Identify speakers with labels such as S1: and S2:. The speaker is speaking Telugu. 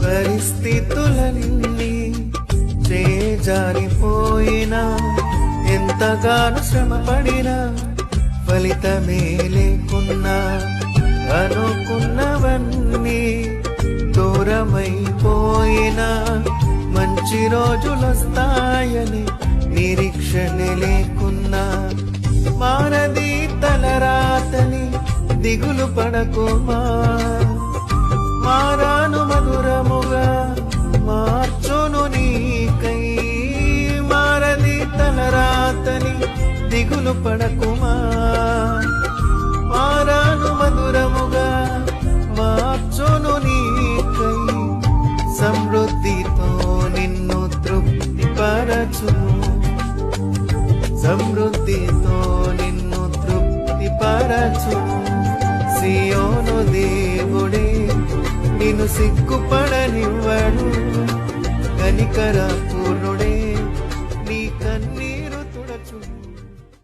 S1: పరిస్థితులన్నీ చేజారిపోయినా ఎంతగానో శ్రమపడినా ఫలితమే లేకున్నా అనుకున్నవన్నీ దూరమైపోయినా మంచి రోజులొస్తాయని నిరీక్షణ లేకున్నా మానది తలరాతని దిగులు పడకుమా మారాను మధురముగా మార్చును నీకై మారది తలరాతని దిగులు పడకుమా మారాను మధురముగా మార్చును నీకై సమృద్ధితో నిన్ను తృప్తిపరచును సమృద్ధితో నిన్ను తృప్తిపరచును సియోను దేవుడే నిన్ను సిగ్గుపడనివ్వడు కనికర పూర్ణుడే నీ కన్నీరు తుడచును.